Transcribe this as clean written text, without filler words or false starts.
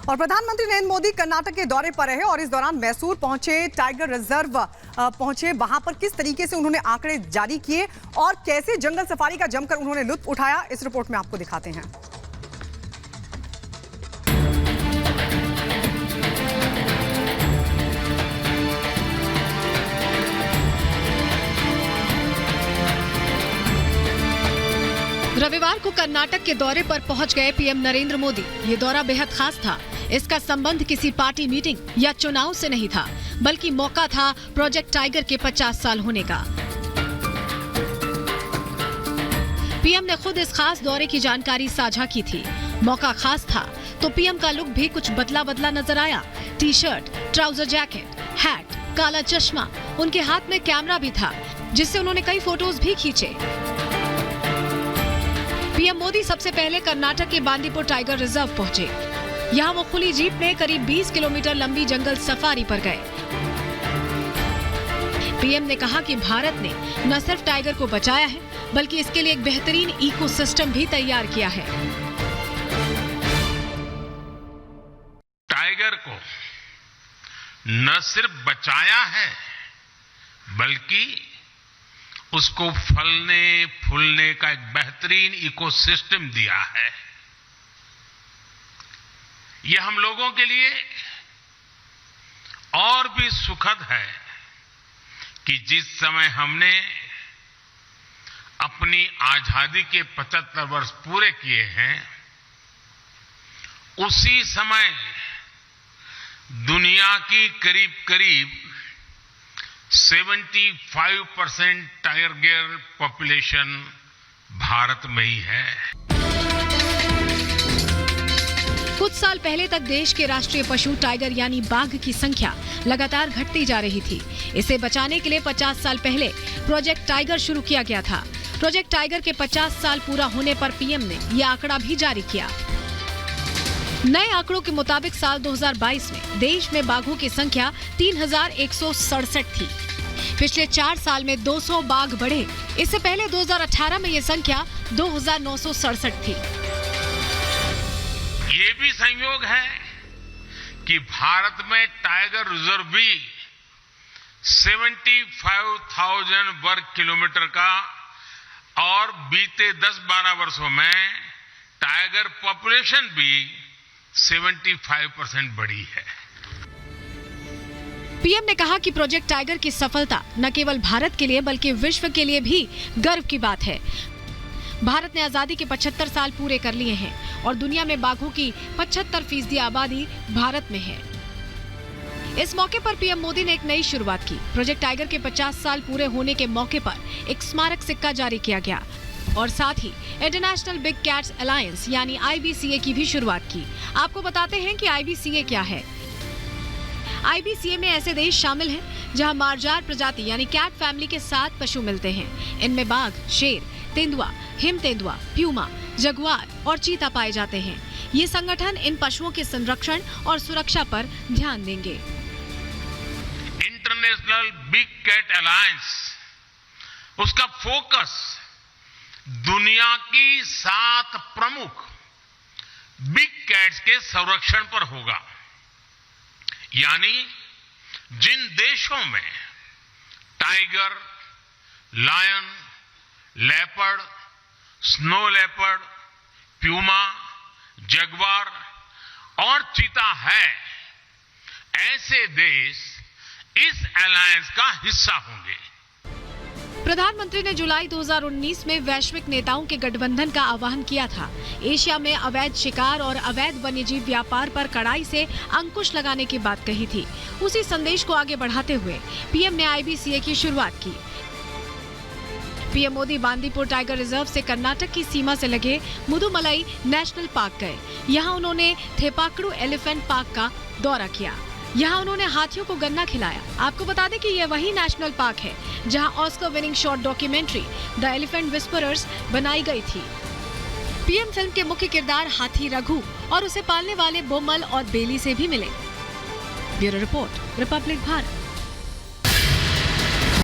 और प्रधानमंत्री नरेंद्र मोदी कर्नाटक के दौरे पर रहे और इस दौरान मैसूर पहुंचे, टाइगर रिजर्व पहुंचे। वहां पर किस तरीके से उन्होंने आंकड़े जारी किए और कैसे जंगल सफारी का जमकर उन्होंने लुत्फ उठाया, इस रिपोर्ट में आपको दिखाते हैं। रविवार को कर्नाटक के दौरे पर पहुंच गए पीएम नरेंद्र मोदी। ये दौरा बेहद खास था। इसका संबंध किसी पार्टी मीटिंग या चुनाव से नहीं था, बल्कि मौका था प्रोजेक्ट टाइगर के 50 साल होने का। पीएम ने खुद इस खास दौरे की जानकारी साझा की थी। मौका खास था तो पीएम का लुक भी कुछ बदला बदला नजर आया। T shirt, trouser jacket, hat, काला चश्मा, उनके हाथ में कैमरा भी था, जिससे उन्होंने कई फोटोज भी खींचे। पीएम मोदी सबसे पहले कर्नाटक के बांदीपुर टाइगर रिजर्व पहुंचे। यहां वो खुली जीप में करीब 20 किलोमीटर लंबी जंगल सफारी पर गए। पीएम ने कहा कि भारत ने न सिर्फ टाइगर को बचाया है, बल्कि इसके लिए एक बेहतरीन इकोसिस्टम भी तैयार किया है। टाइगर को न सिर्फ बचाया है, बल्कि उसको फलने फूलने का एक बेहतरीन इकोसिस्टम दिया है। यह हम लोगों के लिए और भी सुखद है कि जिस समय हमने अपनी आजादी के 75 वर्ष पूरे किए हैं, उसी समय दुनिया की करीब 75% टाइगर पॉपुलेशन भारत में ही है। कुछ साल पहले तक देश के राष्ट्रीय पशु टाइगर यानी बाघ की संख्या लगातार घटती जा रही थी। इसे बचाने के लिए 50 साल पहले प्रोजेक्ट टाइगर शुरू किया गया था। प्रोजेक्ट टाइगर के 50 साल पूरा होने पर पीएम ने यह आंकड़ा भी जारी किया। नए आंकड़ों के मुताबिक साल 2022 में देश में बाघों की संख्या 3167 थी। पिछले 4 साल में 200 बाघ बढ़े। इससे पहले 2018 में यह संख्या 2967 थी। ये भी संयोग है कि भारत में टाइगर रिजर्व भी 75,000 वर्ग किलोमीटर का और बीते 10-12 वर्षों में टाइगर पॉपुलेशन भी 75% बढ़ी है। पीएम ने कहा कि प्रोजेक्ट टाइगर की सफलता न केवल भारत के लिए बल्कि विश्व के लिए भी गर्व की बात है। भारत ने आजादी के 75 साल पूरे कर लिए हैं और दुनिया में बाघों की 75% आबादी भारत में है। इस मौके पर पीएम मोदी ने एक नई शुरुआत की। प्रोजेक्ट टाइगर के 50 साल पूरे होने के मौके पर एक स्मारक सिक्का जारी किया गया और साथ ही इंटरनेशनल बिग कैट्स अलायंस यानी IBCA की भी शुरुआत की। आपको बताते हैं कि IBCA क्या है। IBCA में ऐसे देश शामिल हैं जहां मार्जार प्रजाति यानी कैट फैमिली के 7 पशु मिलते हैं। इनमें बाघ, शेर, तेंदुआ, हिम तेंदुआ, प्यूमा, जगुआर और चीता पाए जाते हैं। ये संगठन इन पशुओं के संरक्षण और सुरक्षा पर ध्यान देंगे। इंटरनेशनल बिग कैट अलायंस, उसका फोकस दुनिया की 7 प्रमुख बिग कैट्स के संरक्षण पर होगा। यानी जिन देशों में tiger, lion, leopard, snow leopard, puma, jaguar और चीता है, ऐसे देश इस अलायंस का हिस्सा होंगे। प्रधानमंत्री ने जुलाई 2019 में वैश्विक नेताओं के गठबंधन का आह्वान किया था। एशिया में अवैध शिकार और अवैध वन्यजीव व्यापार पर कड़ाई से अंकुश लगाने की बात कही थी। उसी संदेश को आगे बढ़ाते हुए पीएम ने IBCA की शुरुआत की। PM Modi Bandipur tiger reserve से कर्नाटक की सीमा से लगे मुदुमलाई नेशनल पार्क गए। यहाँ उन्होंने थेपाकड़ू एलिफेंट पार्क का दौरा किया। यहाँ उन्होंने हाथियों को गन्ना खिलाया। आपको बता दें कि यह वही नेशनल पार्क है जहाँ Oscar winning short documentary the elephant whisperers बनाई गई थी। पीएम फिल्म के मुख्य किरदार हाथी रघु और उसे पालने वाले बोमल और बेली से भी मिले। Bureau report, Republic Bharat.